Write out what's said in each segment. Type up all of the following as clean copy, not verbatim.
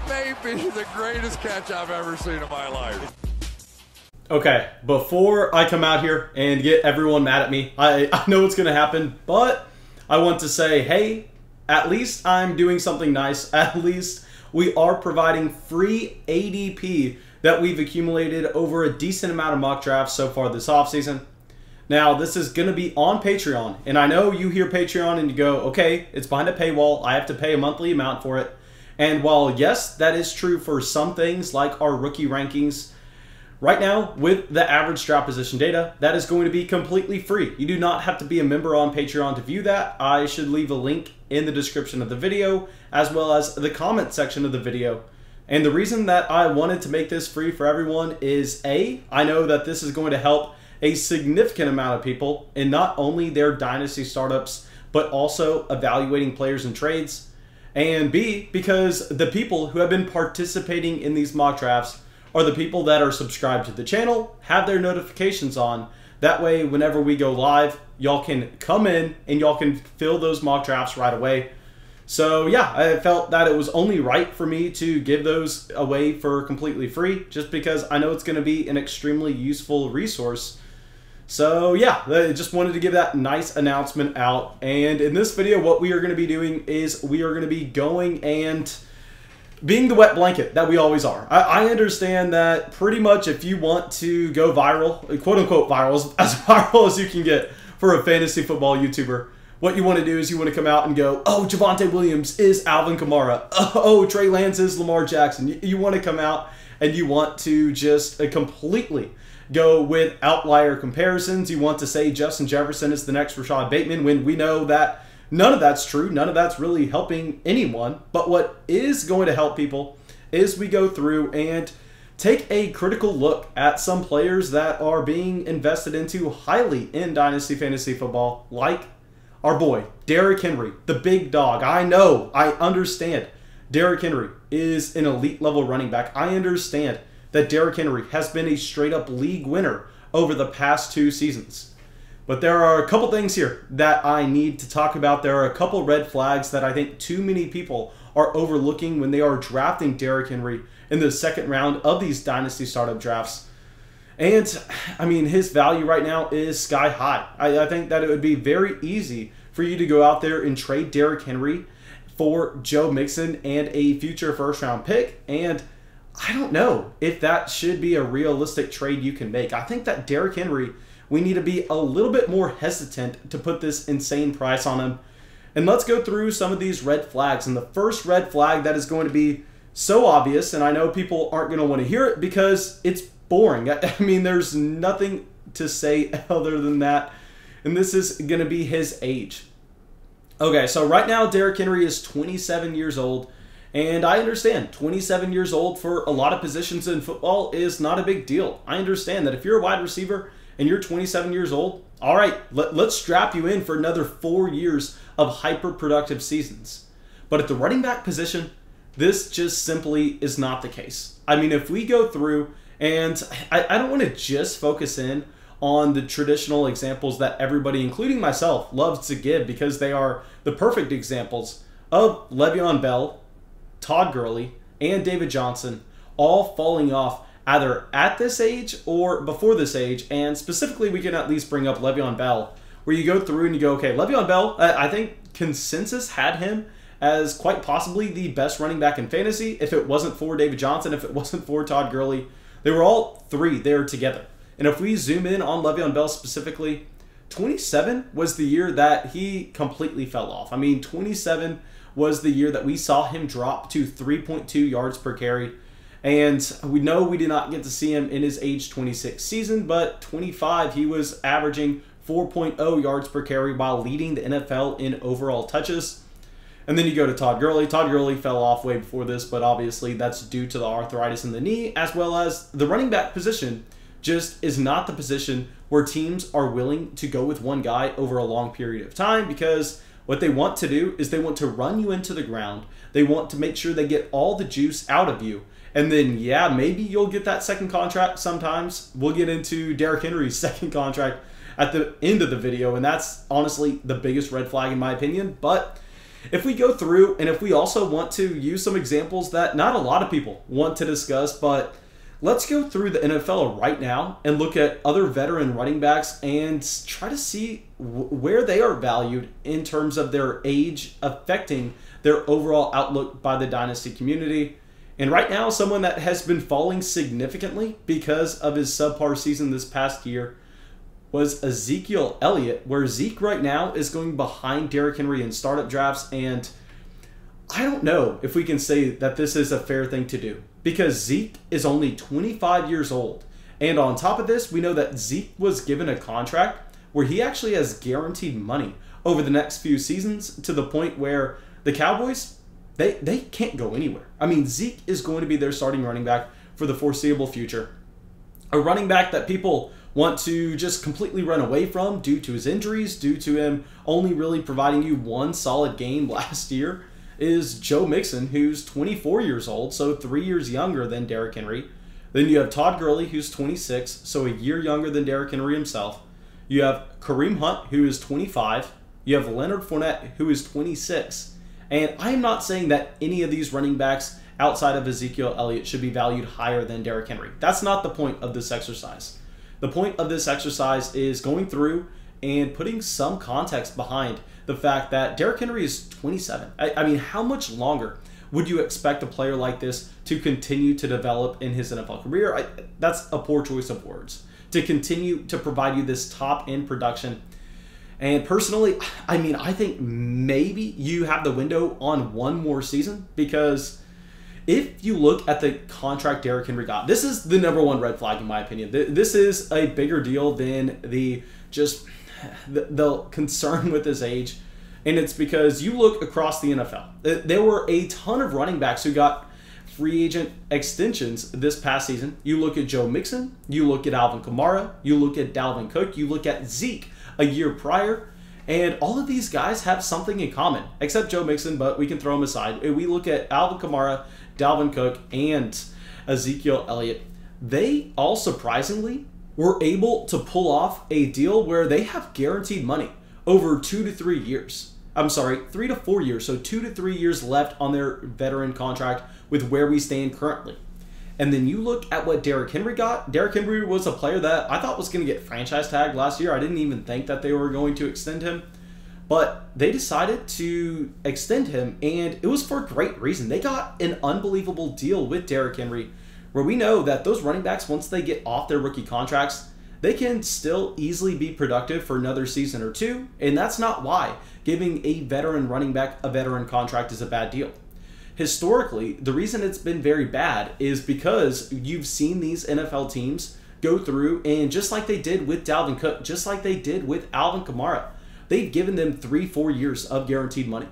That may be the greatest catch I've ever seen in my life. Okay, before I come out here and get everyone mad at me, I know it's going to happen, but I want to say, hey, at least I'm doing something nice. At least we are providing free ADP that we've accumulated over a decent amount of mock drafts so far this offseason. Now, this is going to be on Patreon, and I know you hear Patreon and you go, okay, it's behind a paywall. I have to pay a monthly amount for it. And while, yes, that is true for some things like our rookie rankings, right now, with the average draft position data, that is going to be completely free. You do not have to be a member on Patreon to view that. I should leave a link in the description of the video, as well as the comment section of the video. And the reason that I wanted to make this free for everyone is, A, I know that this is going to help a significant amount of people in not only their dynasty startups, but also evaluating players and trades. And B, because the people who have been participating in these mock drafts are the people that are subscribed to the channel, have their notifications on. That way, whenever we go live, y'all can come in and y'all can fill those mock drafts right away. So yeah, I felt that it was only right for me to give those away for completely free, just because I know it's going to be an extremely useful resource. So yeah, I just wanted to give that nice announcement out. And in this video, what we are going to be doing is we are going to be going and being the wet blanket that we always are. I understand that pretty much if you want to go viral, quote unquote viral, as viral as you can get for a fantasy football YouTuber, what you want to do is you want to come out and go, oh, Javonte Williams is Alvin Kamara. Oh, Trey Lance is Lamar Jackson. You want to come out and you want to just completely go with outlier comparisons. You want to say Justin Jefferson is the next Rashad Bateman when we know that none of that's true. None of that's really helping anyone. But what is going to help people is we go through and take a critical look at some players that are being invested into highly in Dynasty Fantasy Football, like our boy, Derrick Henry, the big dog. I know, I understand. Derrick Henry is an elite level running back. I understand that Derrick Henry has been a straight up league winner over the past 2 seasons. But there are a couple things here that I need to talk about. There are a couple red flags that I think too many people are overlooking when they are drafting Derrick Henry in the second round of these Dynasty startup drafts. And, I mean, his value right now is sky high. I think that it would be very easy for you to go out there and trade Derrick Henry for Joe Mixon and a future first-round pick. And I don't know if that should be a realistic trade you can make. I think that Derrick Henry, we need to be a little bit more hesitant to put this insane price on him. And let's go through some of these red flags. And the first red flag that is going to be so obvious, and I know people aren't going to want to hear it because it's boring. I mean, there's nothing to say other than that. And this is going to be his age. Okay, so right now Derrick Henry is 27 years old. And I understand 27 years old for a lot of positions in football is not a big deal. I understand that if you're a wide receiver and you're 27 years old, all right, let's strap you in for another 4 years of hyper-productive seasons. But at the running back position, this just simply is not the case. I mean, if we go through, and I don't want to just focus in on the traditional examples that everybody, including myself, loves to give because they are the perfect examples of Le'Veon Bell, Todd Gurley, and David Johnson all falling off either at this age or before this age. And specifically, we can at least bring up Le'Veon Bell, where you go through and you go, okay, Le'Veon Bell, I think consensus had him as quite possibly the best running back in fantasy. If it wasn't for David Johnson, if it wasn't for Todd Gurley, they were all three there together. And if we zoom in on Le'Veon Bell specifically, 27 was the year that he completely fell off. I mean, 27 was the year that we saw him drop to 3.2 yards per carry. And we know we did not get to see him in his age 26 season, but 25, he was averaging 4.0 yards per carry while leading the NFL in overall touches. And then you go to Todd Gurley. Todd Gurley fell off way before this, but obviously that's due to the arthritis in the knee, as well as the running back position just is not the position where teams are willing to go with one guy over a long period of time, because what they want to do is they want to run you into the ground. They want to make sure they get all the juice out of you. And then, yeah, maybe you'll get that second contract sometimes. We'll get into Derrick Henry's second contract at the end of the video, and that's honestly the biggest red flag in my opinion. But if we go through and if we also want to use some examples that not a lot of people want to discuss, but let's go through the NFL right now and look at other veteran running backs and try to see where they are valued in terms of their age affecting their overall outlook by the Dynasty community. And right now, someone that has been falling significantly because of his subpar season this past year was Ezekiel Elliott, where Zeke right now is going behind Derrick Henry in startup drafts. And I don't know if we can say that this is a fair thing to do because Zeke is only 25 years old. And on top of this, we know that Zeke was given a contract where he actually has guaranteed money over the next few seasons to the point where the Cowboys, they can't go anywhere. I mean, Zeke is going to be their starting running back for the foreseeable future. A running back that people want to just completely run away from due to his injuries, due to him only really providing you one solid game last year, is Joe Mixon, who's 24 years old, so 3 years younger than Derrick Henry. Then you have Todd Gurley, who's 26, so a year younger than Derrick Henry himself. You have Kareem Hunt, who is 25. You have Leonard Fournette, who is 26. And I am not saying that any of these running backs outside of Ezekiel Elliott should be valued higher than Derrick Henry. That's not the point of this exercise. The point of this exercise is going through and putting some context behind the fact that Derrick Henry is 27. I mean, how much longer would you expect a player like this to continue to develop in his NFL career? That's a poor choice of words. To continue to provide you this top-end production. And personally, I mean, I think maybe you have the window on one more season because if you look at the contract Derrick Henry got, this is the number one red flag in my opinion. This is a bigger deal than the concern with his age. And it's because you look across the NFL. There were a ton of running backs who got free agent extensions this past season. You look at Joe Mixon, you look at Alvin Kamara, you look at Dalvin Cook, you look at Zeke a year prior, and all of these guys have something in common, except Joe Mixon, but we can throw him aside. We look at Alvin Kamara, Dalvin Cook, and Ezekiel Elliott. They all surprisingly were able to pull off a deal where they have guaranteed money over 2 to 3 years. I'm sorry, 3 to 4 years, so 2 to 3 years left on their veteran contract with where we stand currently. And then you look at what Derrick Henry got. Derrick Henry was a player that I thought was going to get franchise tagged last year. I didn't even think that they were going to extend him. But they decided to extend him, and it was for a great reason. They got an unbelievable deal with Derrick Henry, where we know that those running backs, once they get off their rookie contracts, they can still easily be productive for another season or two. And that's not why giving a veteran running back a veteran contract is a bad deal. Historically, the reason it's been very bad is because you've seen these NFL teams go through and just like they did with Dalvin Cook, just like they did with Alvin Kamara, they've given them 3-4 years of guaranteed money.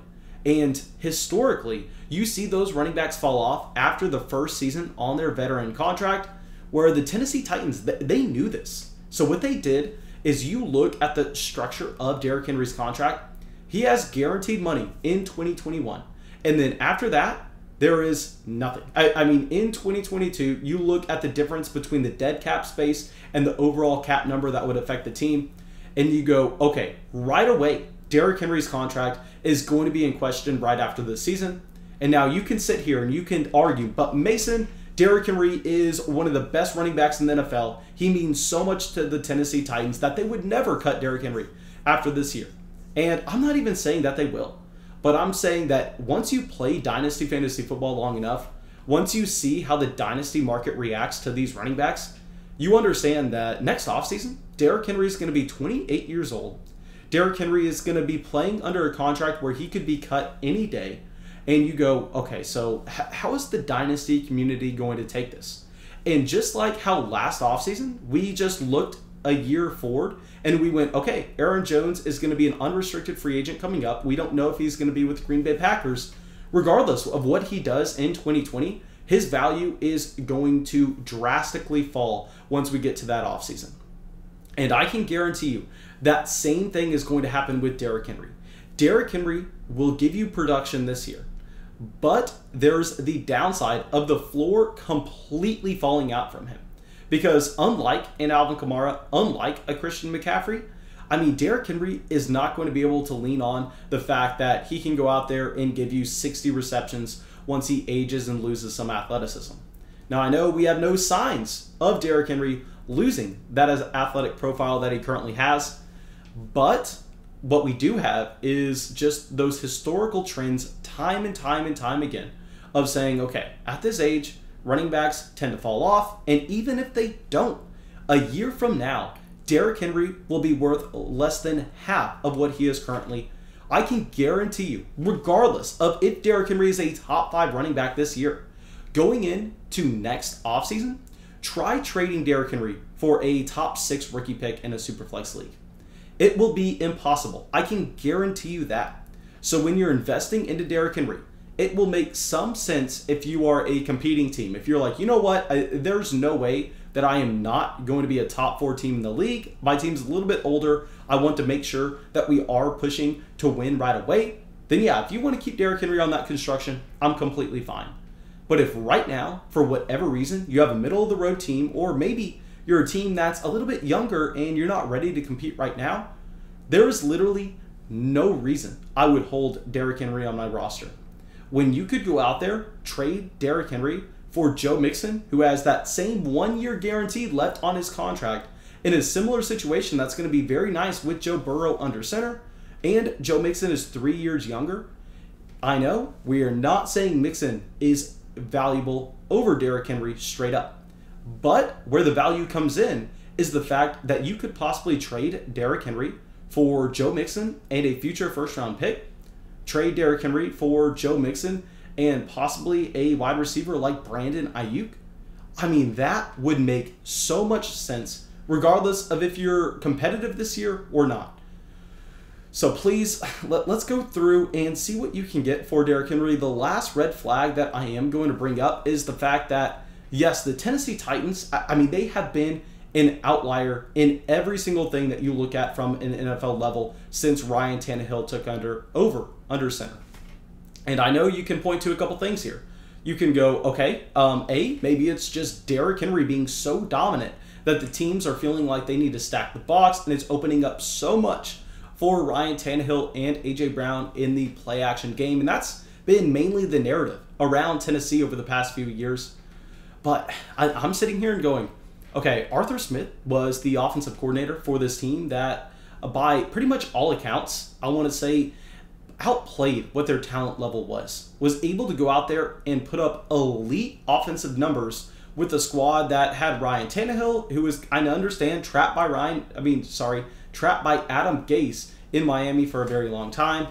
And historically, you see those running backs fall off after the first season on their veteran contract, where the Tennessee Titans, they knew this. So what they did is you look at the structure of Derrick Henry's contract. He has guaranteed money in 2021. And then after that, there is nothing. I mean, in 2022, you look at the difference between the dead cap space and the overall cap number that would affect the team, and you go, okay, right away, Derrick Henry's contract is going to be in question right after the season. And now you can sit here and you can argue, but Mason, Derrick Henry is one of the best running backs in the NFL. He means so much to the Tennessee Titans that they would never cut Derrick Henry after this year. And I'm not even saying that they will. But I'm saying that once you play Dynasty Fantasy Football long enough, once you see how the Dynasty market reacts to these running backs, you understand that next offseason, Derrick Henry is going to be 28 years old. Derrick Henry is going to be playing under a contract where he could be cut any day. And you go, okay, so how is the Dynasty community going to take this? And just like how last offseason, we just looked a year forward and we went, okay, Aaron Jones is going to be an unrestricted free agent coming up. We don't know if he's going to be with Green Bay Packers. Regardless of what he does in 2020, his value is going to drastically fall once we get to that offseason. And I can guarantee you that same thing is going to happen with Derrick Henry. Derrick Henry will give you production this year, but there's the downside of the floor completely falling out from him. Because unlike an Alvin Kamara, unlike a Christian McCaffrey, I mean, Derrick Henry is not going to be able to lean on the fact that he can go out there and give you 60 receptions once he ages and loses some athleticism. Now, I know we have no signs of Derrick Henry losing that as athletic profile that he currently has, but what we do have is just those historical trends time and time again of saying, okay, at this age, running backs tend to fall off, and even if they don't, a year from now, Derrick Henry will be worth less than half of what he is currently. I can guarantee you, regardless of if Derrick Henry is a top 5 running back this year, going into next offseason, try trading Derrick Henry for a top 6 rookie pick in a Superflex league. It will be impossible. I can guarantee you that. So when you're investing into Derrick Henry, it will make some sense if you are a competing team. If you're like, you know what, there's no way that I am not going to be a top 4 team in the league. My team's a little bit older. I want to make sure that we are pushing to win right away. Then yeah, if you want to keep Derrick Henry on that construction, I'm completely fine. But if right now, for whatever reason, you have a middle of the road team, or maybe you're a team that's a little bit younger and you're not ready to compete right now, there is literally no reason I would hold Derrick Henry on my roster. When you could go out there, trade Derrick Henry for Joe Mixon, who has that same 1-year guarantee left on his contract, in a similar situation that's going to be very nice with Joe Burrow under center, and Joe Mixon is 3 years younger. I know we are not saying Mixon is valuable over Derrick Henry straight up, but where the value comes in is the fact that you could possibly trade Derrick Henry for Joe Mixon and a future first-round pick, trade Derrick Henry for Joe Mixon and possibly a wide receiver like Brandon Ayuk. I mean, that would make so much sense regardless of if you're competitive this year or not. So please, let's go through and see what you can get for Derrick Henry. The last red flag that I am going to bring up is the fact that, yes, the Tennessee Titans, I mean, they have been an outlier in every single thing that you look at from an NFL level since Ryan Tannehill took over under center. And I know you can point to a couple things here. You can go, okay, maybe it's just Derrick Henry being so dominant that the teams are feeling like they need to stack the box, and it's opening up so much for Ryan Tannehill and A.J. Brown in the play-action game. And that's been mainly the narrative around Tennessee over the past few years. But I'm sitting here and going, okay, Arthur Smith was the offensive coordinator for this team that, by pretty much all accounts, I want to say, outplayed what their talent level was able to go out there and put up elite offensive numbers with a squad that had Ryan Tannehill, who was, I understand, trapped by Adam Gase in Miami for a very long time.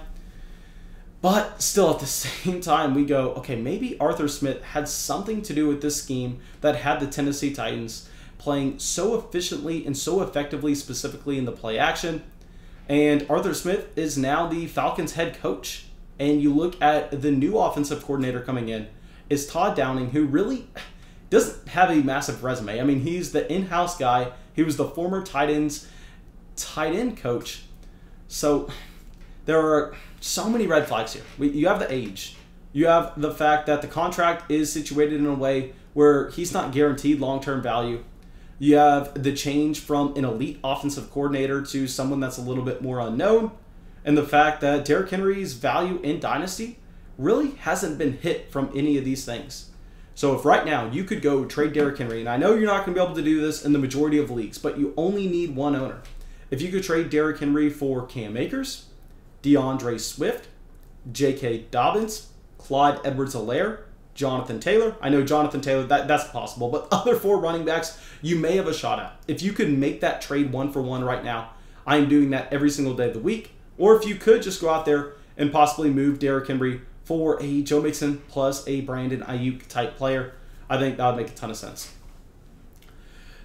But still, at the same time, we go, okay, maybe Arthur Smith had something to do with this scheme that had the Tennessee Titans playing so efficiently and so effectively, specifically in the play action. And Arthur Smith is now the Falcons head coach. And you look at the new offensive coordinator coming in is Todd Downing, who really doesn't have a massive resume. I mean, he's the in-house guy. He was the former Titans tight end coach. So there are so many red flags here. You have the age. You have the fact that the contract is situated in a way where he's not guaranteed long-term value. You have the change from an elite offensive coordinator to someone that's a little bit more unknown. And the fact that Derrick Henry's value in Dynasty really hasn't been hit from any of these things. So if right now you could go trade Derrick Henry, and I know you're not going to be able to do this in the majority of leagues, but you only need one owner. If you could trade Derrick Henry for Cam Akers, DeAndre Swift, J.K. Dobbins, Clyde Edwards-Helaire, Jonathan Taylor. I know Jonathan Taylor, that's possible, but other 4 running backs you may have a shot at. If you could make that trade 1-for-1 right now, I am doing that every single day of the week. Or if you could just go out there and possibly move Derrick Henry for a Joe Mixon plus a Brandon Ayuk type player, I think that would make a ton of sense.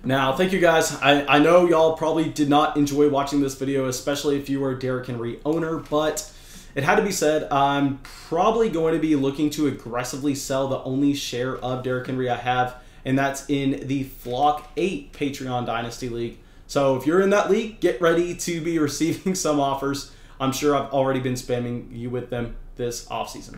Now, thank you guys. I know y'all probably did not enjoy watching this video, especially if you were a Derrick Henry owner, but it had to be said, I'm probably going to be looking to aggressively sell the only share of Derrick Henry I have, and that's in the Flock 8 Patreon Dynasty League. So if you're in that league, get ready to be receiving some offers. I'm sure I've already been spamming you with them this offseason.